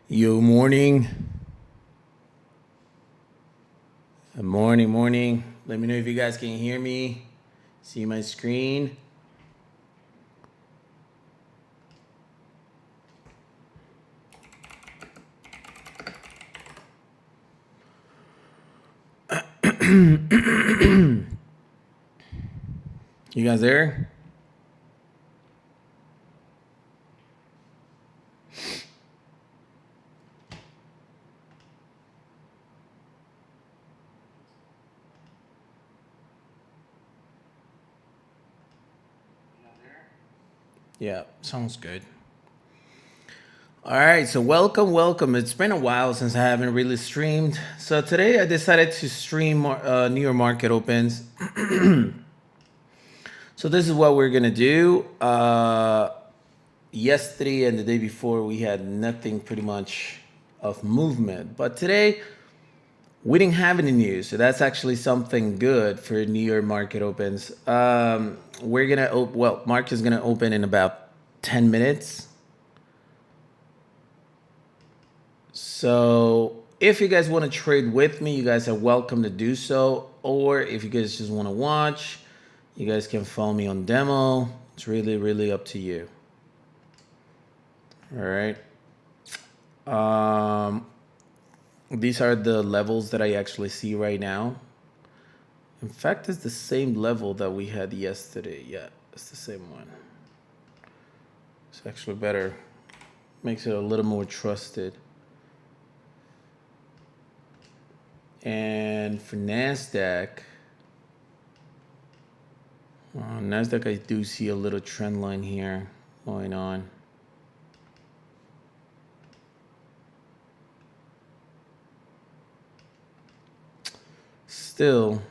Yo, morning. Morning. Let me know if you guys can hear me. See my screen. You guys there? Yeah, sounds good. All right, so welcome. It's been a while since I haven't really streamed. So today I decided to stream New York market opens. So this is what we're gonna do. Yesterday and the day before we had nothing pretty much of movement, but today we didn't have any news, so that's actually something good for New York market opens. We're gonna market is gonna open in about 10 minutes. So if you guys want to trade with me, you guys are welcome to do so. Or if you guys just want to watch, you guys can follow me on demo. It's really up to you. All right. These are the levels that I actually see right now. In fact, it's the same level that we had yesterday. Yeah, it's the same one. It's actually better. Makes it a little more trusted. And for NASDAQ, NASDAQ, I do see a little trend line here going on. Still,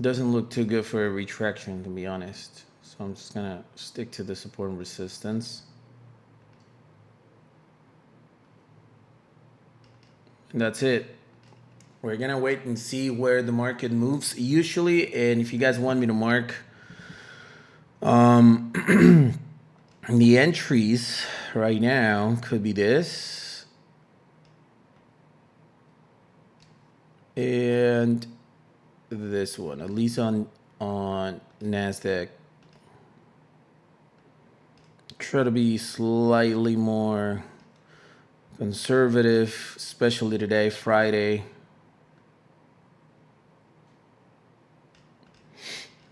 doesn't look too good for a retraction, to be honest. So I'm just gonna stick to the support and resistance. And that's it. We're gonna wait and see where the market moves usually. And if you guys want me to mark the entries right now, could be this. And this one, at least on NASDAQ. Try to be slightly more conservative, especially today, Friday.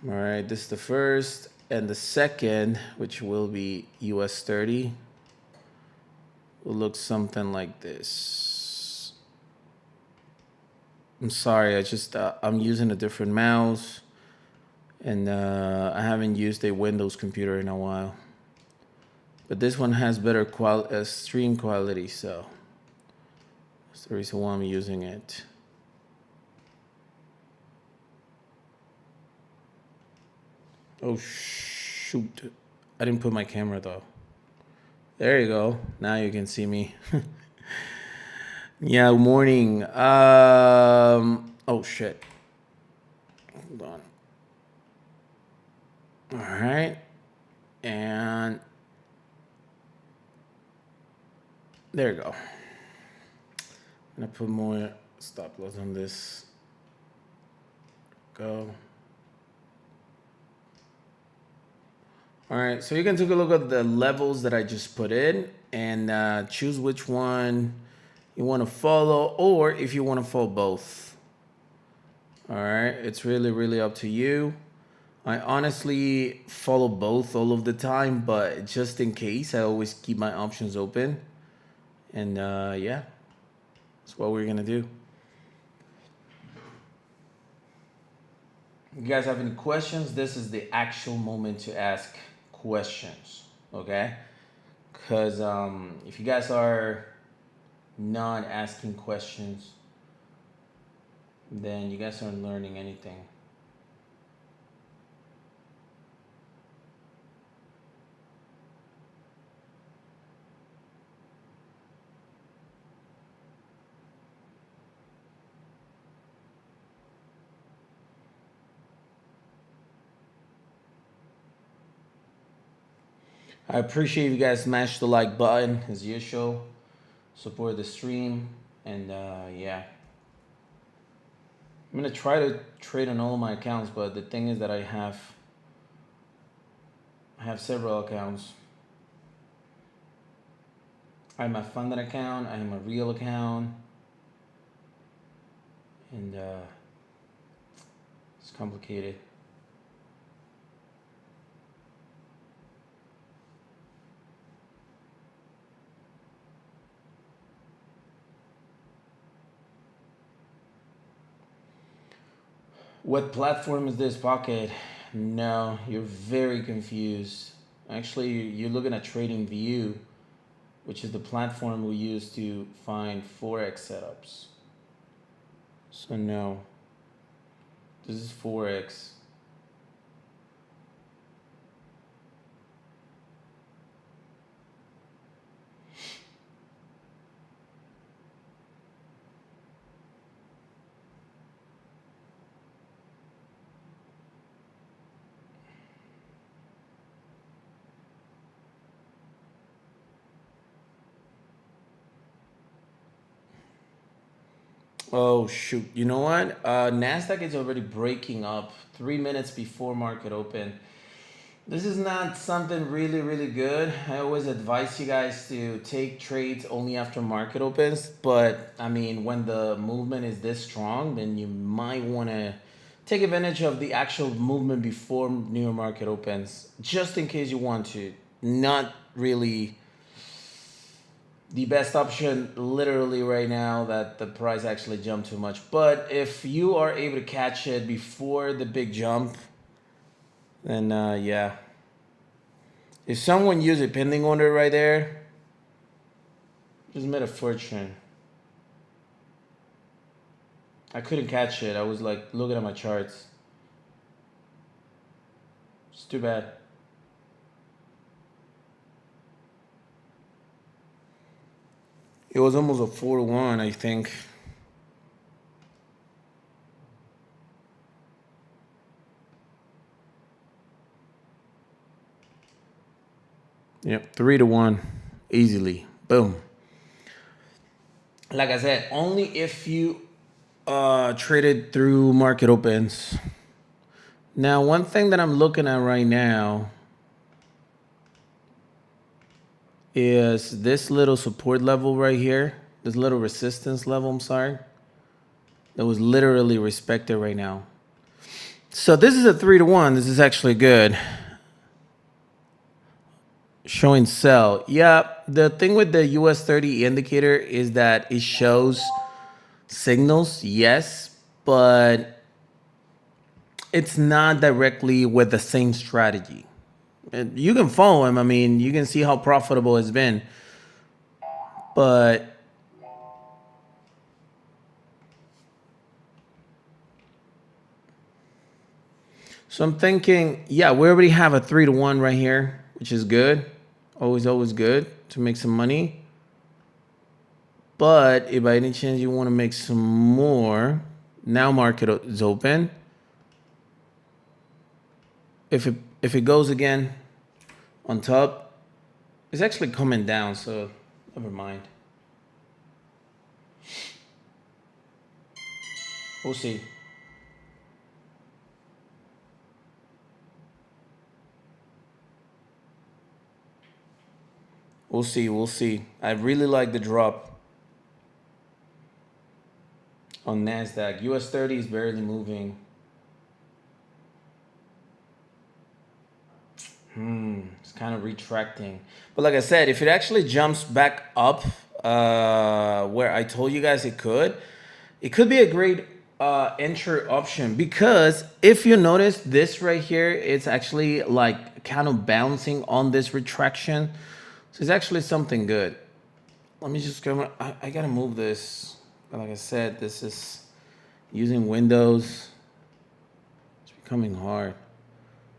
All right, this is the first, and the second, which will be US 30, will look something like this. I'm sorry, I'm using a different mouse, and I haven't used a Windows computer in a while. But this one has better stream quality, so that's the reason why I'm using it. Oh, shoot. I didn't put my camera, though. There you go. Now you can see me. Yeah, morning. Oh, shit. Hold on. All right. And there you go. I'm going to put more stop loss on this. Go. All right, so you can take a look at the levels that I just put in and choose which one you want to follow, or if you want to follow both. All right, it's really up to you. I honestly follow both all of the time, but just in case, I always keep my options open. And yeah, that's what we're gonna do. If you guys have any questions, this is the actual moment to ask questions, okay? Because if you guys are not asking questions, then you guys aren't learning anything. I appreciate you guys smash the like button as usual. Support the stream. And yeah. I'm gonna try to trade on all of my accounts, but the thing is that I have several accounts. I have my funded account, I have my real account, and it's complicated. What platform is this, Pocket? No, you're very confused. Actually, you're looking at TradingView, which is the platform we use to find Forex setups. So no, this is Forex. Oh shoot! You know what? Nasdaq is already breaking up 3 minutes before market open. This is not something really, really good. I always advise you guys to take trades only after market opens. But I mean, when the movement is this strong, then you might want to take advantage of the actual movement before New York market opens, just in case you want to. Not really the best option literally right now that the price actually jumped too much. But if you are able to catch it before the big jump, then yeah. If someone used a pending order right there, just made a fortune. I couldn't catch it. I was like looking at my charts. It's too bad. It was almost a 4-1, I think. Yep, 3-1, easily. Boom. Like I said, only if you traded through market opens. Now, one thing that I'm looking at right now is this little support level right here. This little resistance level, I'm sorry. That was literally respected right now. So this is a 3-1. This is actually good. Showing sell. Yeah, the thing with the US 30 indicator is that it shows signals, yes, but it's not directly with the same strategy. And you can follow him. I mean, you can see how profitable it's been. But so I'm thinking, yeah, we already have a 3-1 right here, which is good. Always good to make some money. But if by any chance you want to make some more, now market is open. If it goes again on top, it's actually coming down, so never mind. We'll see. We'll see. I really like the drop on NASDAQ. US 30 is barely moving. It's kind of retracting. But like I said, if it actually jumps back up where I told you guys it could be a great entry option, because if you notice this right here, it's actually like kind of bouncing on this retraction. So it's actually something good. Let me just go. I gotta move this. Like I said, this is using Windows. It's becoming hard.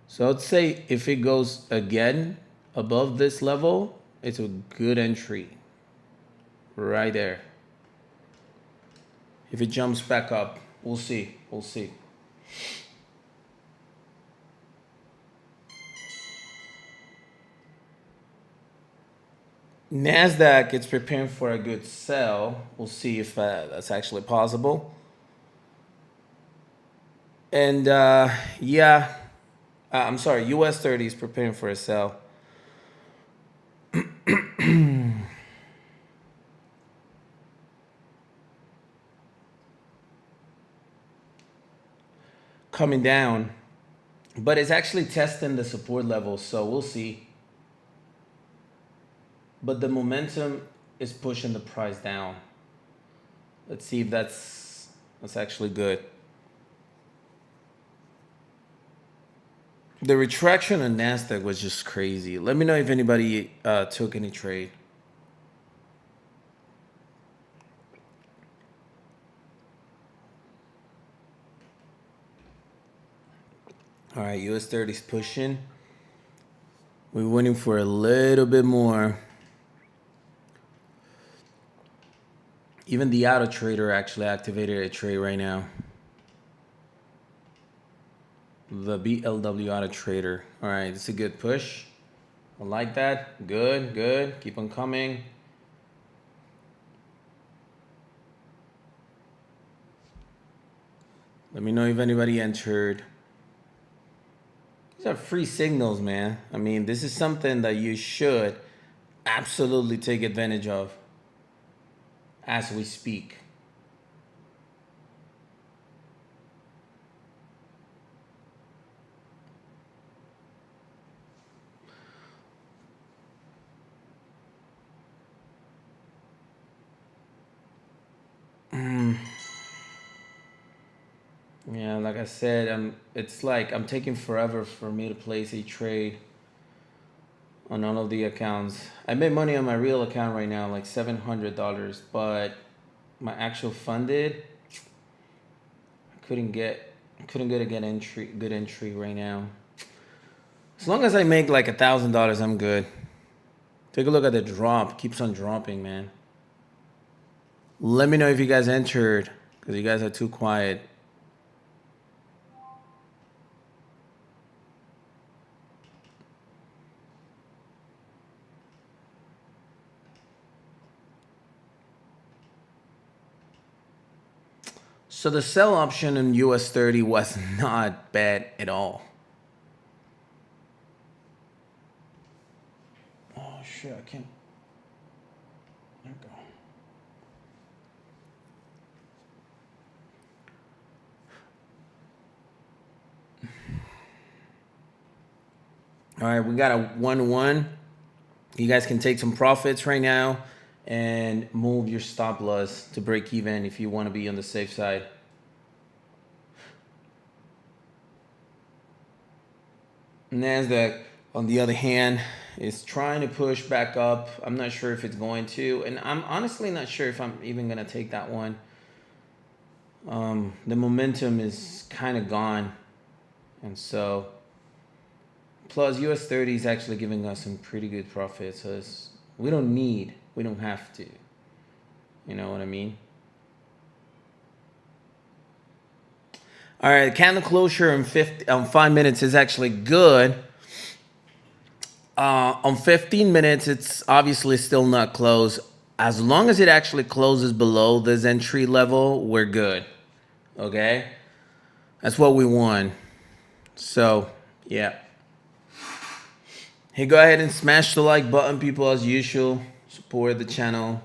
So I'd say if it goes again above this level, it's a good entry right there. If it jumps back up, we'll see. We'll see. NASDAQ is preparing for a good sell. We'll see if that's actually possible. And yeah, I'm sorry, US 30 is preparing for a sell. Coming down, but it's actually testing the support level, so we'll see. But the momentum is pushing the price down. Let's see if that's actually good. The retraction on Nasdaq was just crazy. Let me know if anybody took any trade. All right, US 30 is pushing. We're waiting for a little bit more. Even the auto trader actually activated a trade right now. The BLW auto trader. All right, it's a good push. I like that. Good, good. Keep on coming. Let me know if anybody entered. These are free signals, man. I mean, this is something that you should absolutely take advantage of as we speak. Yeah, like I said, it's like I'm taking forever for me to place a trade on all of the accounts. I made money on my real account right now, like $700, but my actual funded, I couldn't get a good entry right now. As long as I make like $1,000, I'm good. Take a look at the drop. Keeps on dropping, man. Let me know if you guys entered, because you guys are too quiet. So the sell option in US 30 was not bad at all. Oh shit, I can't. There we go. All right, we got a 1-1. You guys can take some profits right now and move your stop loss to break even if you want to be on the safe side. NASDAQ, on the other hand, is trying to push back up. I'm not sure if it's going to, and I'm honestly not sure if I'm even going to take that one. The momentum is kind of gone, and so plus US 30 is actually giving us some pretty good profits. So we don't have to. You know what I mean? All right, candle closure in 5 minutes is actually good. On 15 minutes, it's obviously still not closed. As long as it actually closes below this entry level, we're good. Okay? That's what we want. So, yeah. Hey, go ahead and smash the like button, people, as usual. Support the channel.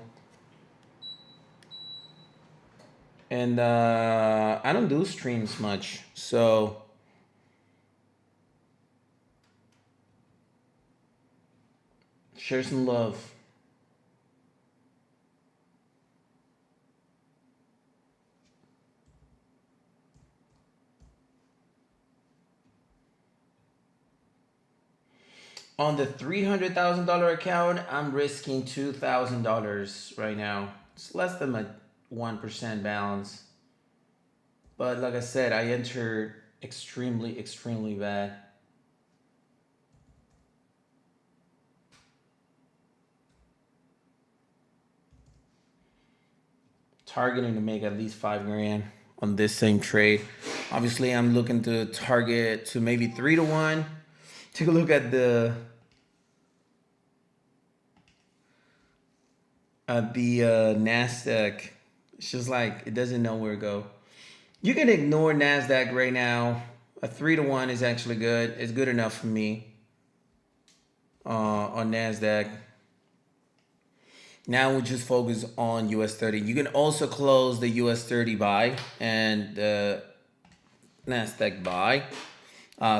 And I don't do streams much, so share some love. On the $300,000 account, I'm risking $2,000 right now. It's less than a 1% balance. But like I said, I entered extremely, extremely bad. Targeting to make at least 5 grand on this same trade. Obviously, I'm looking to target to maybe 3 to 1. Take a look at the The Nasdaq, it's just like it doesn't know where to go. You can ignore Nasdaq right now. A 3-to-1 is actually good. It's good enough for me on Nasdaq. Now we just focus on US 30. You can also close the US 30 buy and Nasdaq buy,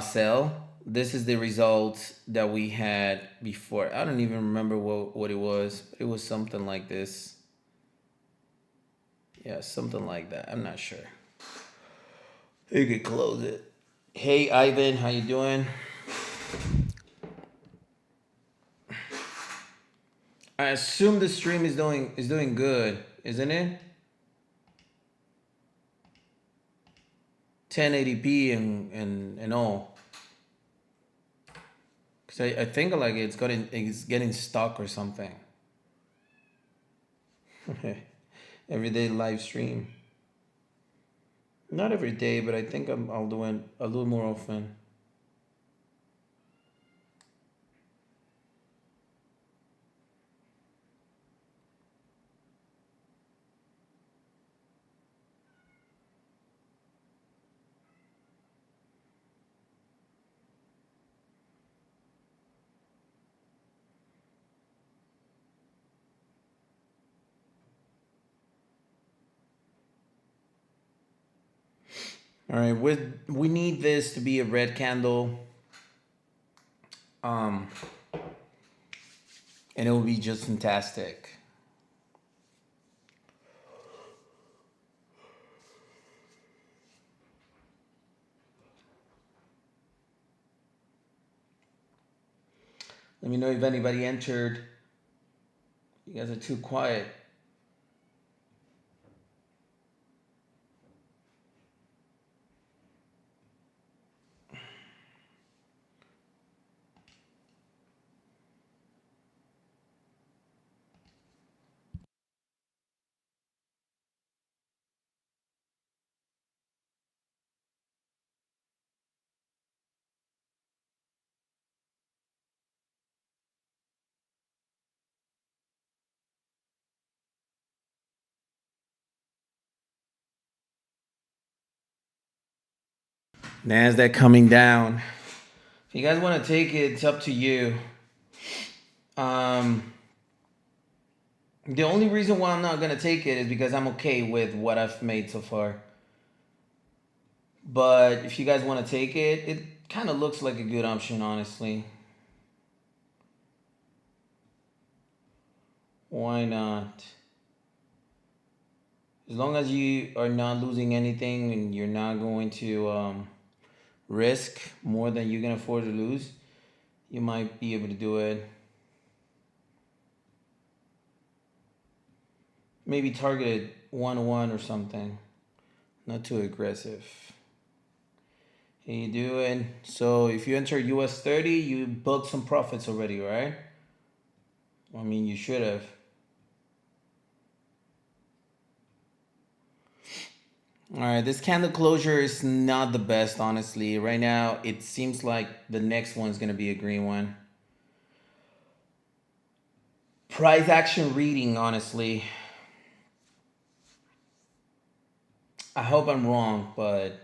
sell. This is the result that we had before. I don't even remember what it was. It was something like this. Yeah, something like that. I'm not sure. You could close it. Hey Ivan, how you doing? I assume the stream is doing good, isn't it? 1080p and all. Cause I think like it's getting stuck or something. Everyday live stream. Not every day, but I think I'll do it a little more often. All right, we need this to be a red candle, um, and it will be just fantastic. Let me know if anybody entered. You guys are too quiet. Nasdaq coming down. If you guys want to take it, it's up to you. Um, the only reason why I'm not gonna take it is because I'm okay with what I've made so far. But if you guys want to take it, it kind of looks like a good option, honestly. Why not? As long as you are not losing anything and you're not going to risk more than you can afford to lose, you might be able to do it. Maybe target 1-1 or something. Not too aggressive. How you doing? So if you enter US 30, you booked some profits already, right? I mean, you should have. All right, this candle closure is not the best, honestly. Right now, it seems like the next one's gonna be a green one. Price action reading, honestly. I hope I'm wrong, but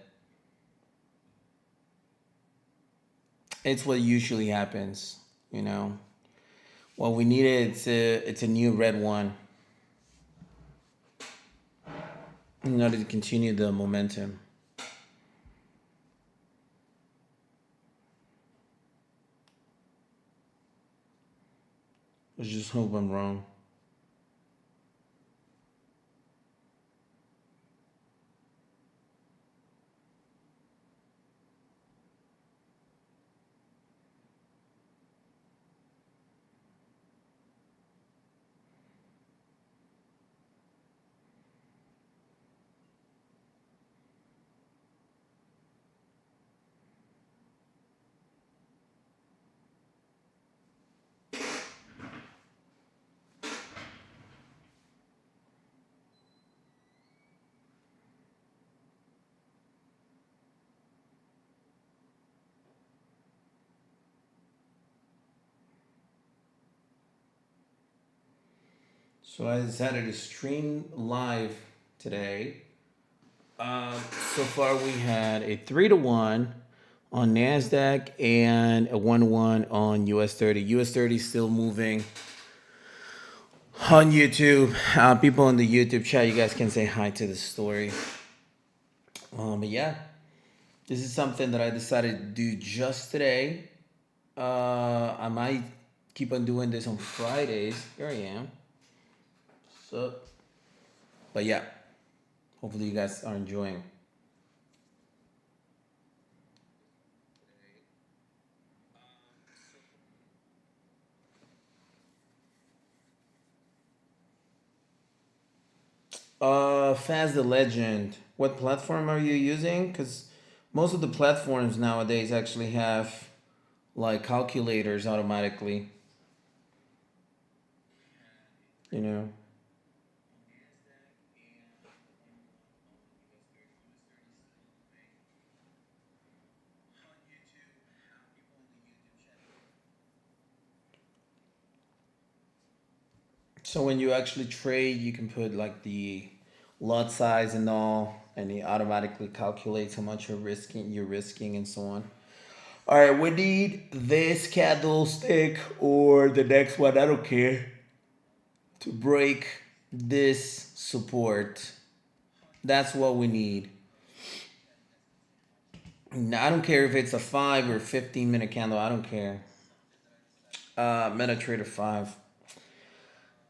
it's what usually happens, you know. What we needed, it's a new red one in order to continue the momentum. Let's just hope I'm wrong. So I decided to stream live today. So far we had a 3-1 on Nasdaq and a 1-1 on US 30. US 30 still moving on YouTube. People in the YouTube chat, you guys can say hi to the story. But yeah, this is something that I decided to do just today. I might keep on doing this on Fridays. Here I am. So, but yeah, hopefully you guys are enjoying. Faz the Legend. What platform are you using? Because most of the platforms nowadays actually have like calculators automatically. You know. So when you actually trade, you can put like the lot size and all, and it automatically calculates how much you're risking, and so on. All right, we need this candlestick or the next one. I don't care to break this support. That's what we need. I don't care if it's a 5 or 15 minute candle. I don't care. MetaTrader 5.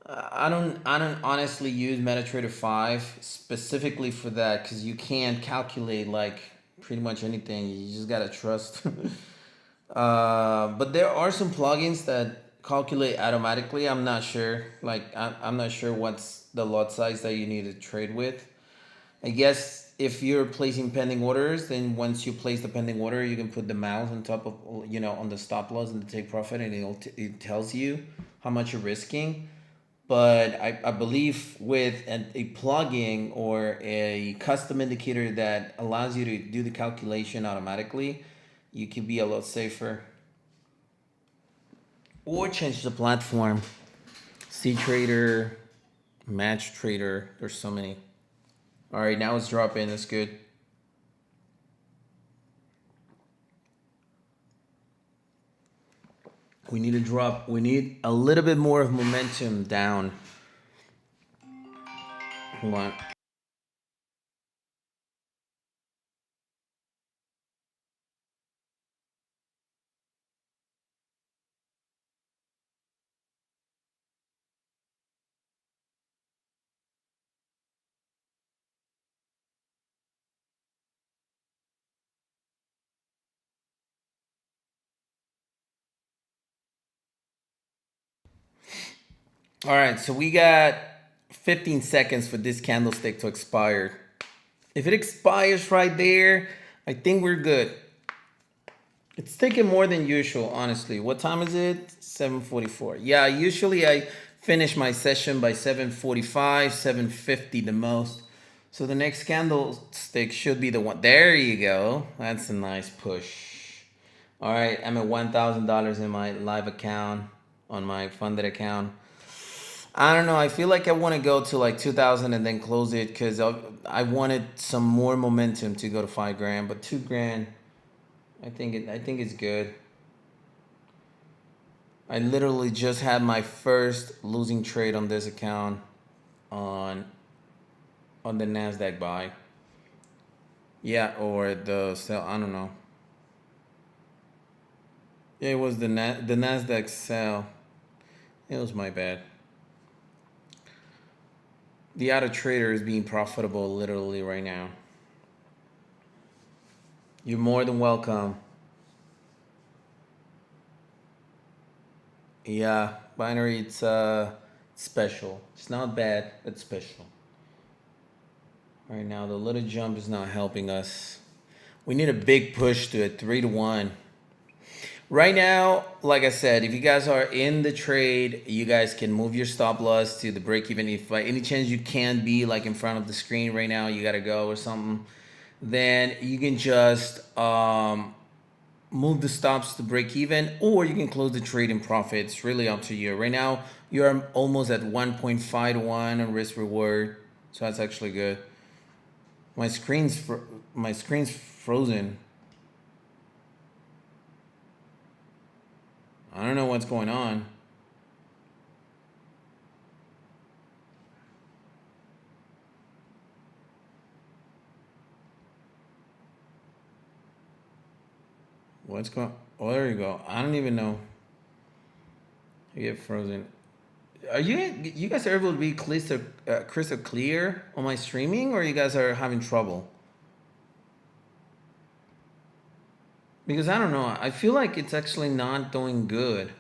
I don't honestly use MetaTrader 5 specifically for that because you can't calculate like pretty much anything. You just gotta trust. But there are some plugins that calculate automatically. I'm not sure. Like I'm not sure what's the lot size that you need to trade with. I guess if you're placing pending orders, then once you place the pending order, you can put the mouse on top of, on the stop loss and the take profit, and it tells you how much you're risking. But I believe with a plugin or a custom indicator that allows you to do the calculation automatically, you can be a lot safer. Or change the platform. C Trader, Match Trader. There's so many. All right, now it's dropping. That's good. We need to drop. We need a little bit more of momentum down. Hold on. All right, so we got 15 seconds for this candlestick to expire. If it expires right there, I think we're good. It's taking more than usual, honestly. What time is it? 7:44. Yeah, usually I finish my session by 7:45, 7:50 the most. So the next candlestick should be the one. There you go. That's a nice push. All right, I'm at $1,000 in my live account, on my funded account. I don't know. I feel like I want to go to like 2,000 and then close it because I wanted some more momentum to go to 5 grand, but 2 grand, I think it's good. I literally just had my first losing trade on this account on on the Nasdaq buy. Yeah, or the sell. I don't know. Yeah, it was the Nasdaq sell. It was my bad. The auto trader is being profitable literally right now. You're more than welcome. Yeah, binary. It's special. It's not bad. It's special. Right now, the little jump is not helping us. We need a big push to a 3-1. Right now, like I said, if you guys are in the trade, you guys can move your stop loss to the break even. If by any chance you can't be like in front of the screen right now, you gotta go or something, then you can just move the stops to break even, or you can close the trade in profit. It's really up to you. Right now, you're almost at 1.5 to 1 on risk reward, so that's actually good. My screen's frozen. I don't know what's going on. What's going? Oh, there you go. I don't even know. I get frozen. Are you guys are able to be crystal clear on my streaming, or you guys are having trouble? Because I don't know. I feel like it's actually not doing good.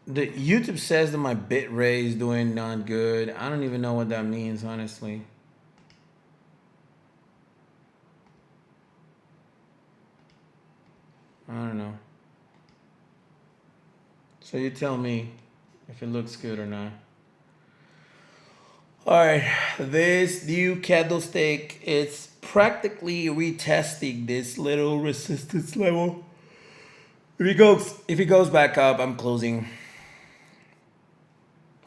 The YouTube says that my bit rate is doing not good. I don't even know what that means, honestly. I don't know. So you tell me if it looks good or not. All right, this new candlestick, it's practically retesting this little resistance level. If it goes back up, I'm closing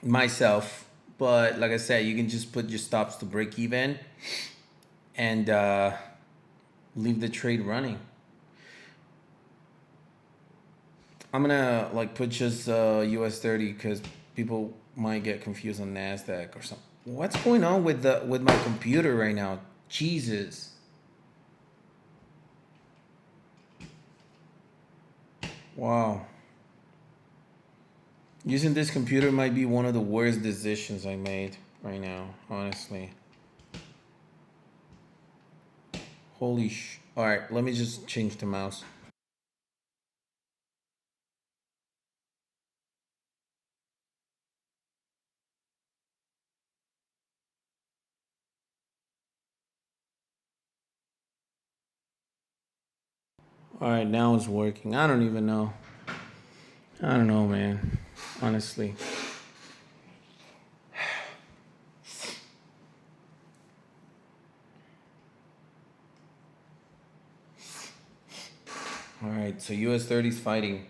myself. But like I said, you can just put your stops to break even and leave the trade running. I'm gonna like put just US 30 because people might get confused on Nasdaq or something. What's going on with my computer right now? Jesus. Wow. Using this computer might be one of the worst decisions I made right now, honestly. Holy sh. All right, let me just change the mouse. All right, now it's working. I don't even know. I don't know, man. Honestly. All right, so US 30 is fighting.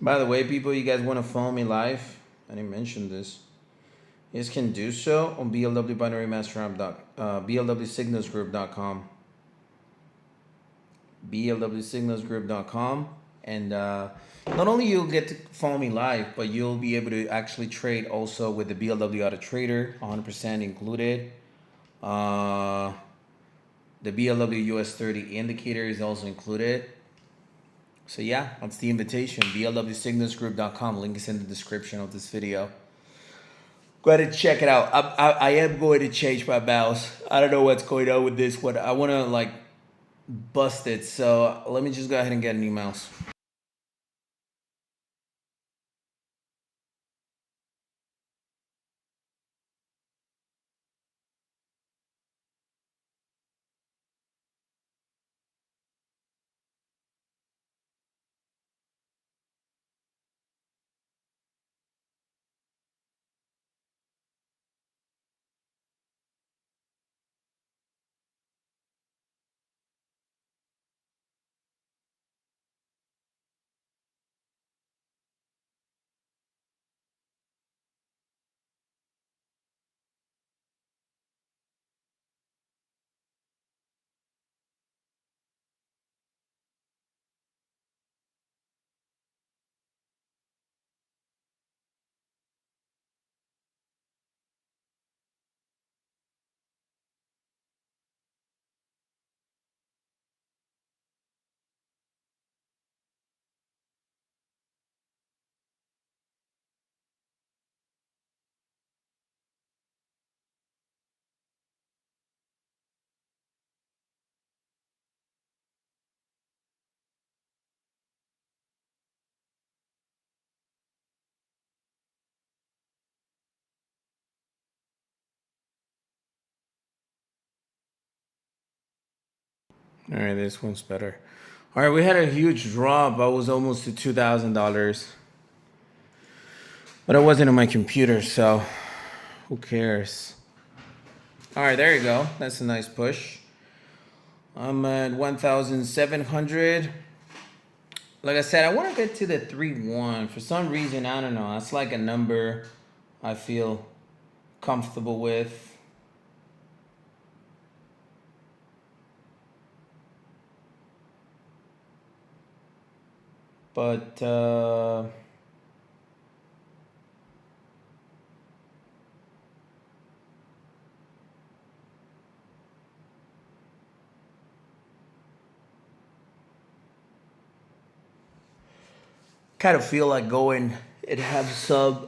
By the way, people, you guys want to follow me live? I didn't mention this. You guys can do so on blwsignalsgroup.com. blwsignalsgroup.com. And not only you'll get to follow me live, but you'll be able to actually trade also with the BLW Auto Trader, 100% included. Uh, the BLW US 30 indicator is also included. So yeah, that's the invitation. blwsignalsgroup.com. Link is in the description of this video. Go ahead and check it out. I am going to change my mouse. I don't know what's going on with this one. I want to like bust it. So let me just go ahead and get a new mouse. All right, this one's better. All right, we had a huge drop. I was almost to $2,000, but I wasn't on my computer, so who cares? All right, there you go. That's a nice push. I'm at 1,700. Like I said, I want to get to the 3-1. For some reason, I don't know. That's like a number I feel comfortable with. But kind of feel like going and have some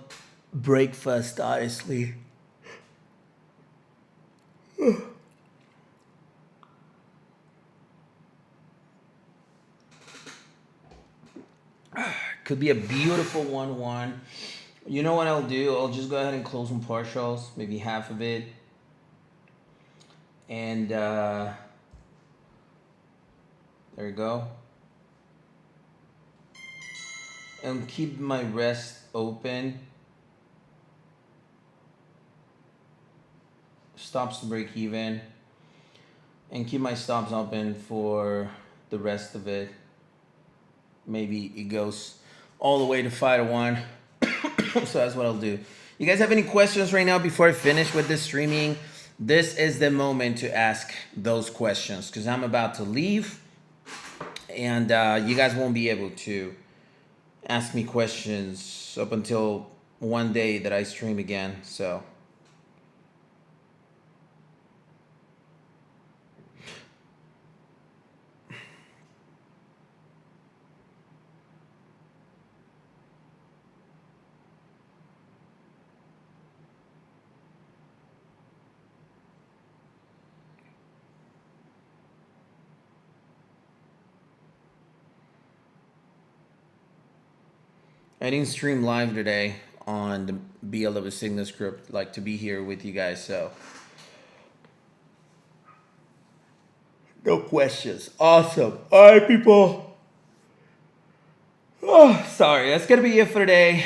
breakfast, honestly. Could be a beautiful 1-1. You know what I'll do? I'll just go ahead and close some partials, maybe half of it. And there you go. And keep my rest open. Stops to break even. And keep my stops open for the rest of it. Maybe it goes all the way to 5-1. So that's what I'll do. You guys have any questions right now before I finish with this streaming? This is the moment to ask those questions because I'm about to leave and you guys won't be able to ask me questions up until one day that I stream again. So I didn't stream live today on the BLW Signal script, like to be here with you guys. So no questions. Awesome. All right, people. Oh, sorry. That's going to be it for today.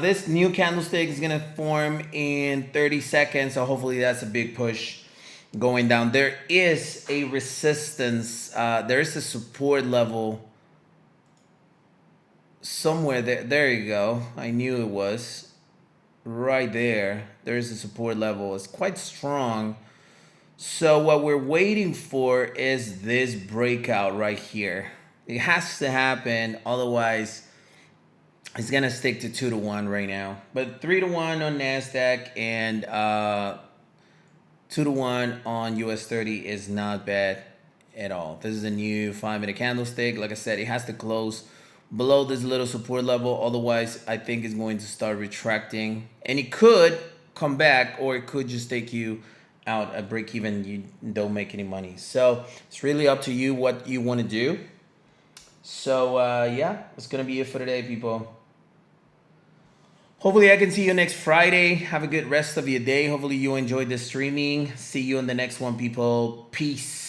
This new candlestick is going to form in 30 seconds. So hopefully that's a big push going down. There is a resistance. There is a support level somewhere there. There you go. I knew it was. Right there. There's a support level. It's quite strong. So what we're waiting for is this breakout right here. It has to happen, otherwise it's gonna stick to 2-1 right now. But 3-1 on Nasdaq and 2-1 on US 30 is not bad at all. This is a new 5-minute candlestick. Like I said, it has to close below this little support level, otherwise I think it's going to start retracting, and it could come back or it could just take you out at break even. You don't make any money, so it's really up to you what you want to do. So yeah, that's gonna be it for today, people. Hopefully I can see you next Friday. Have a good rest of your day. Hopefully you enjoyed the streaming. See you in the next one, people. Peace.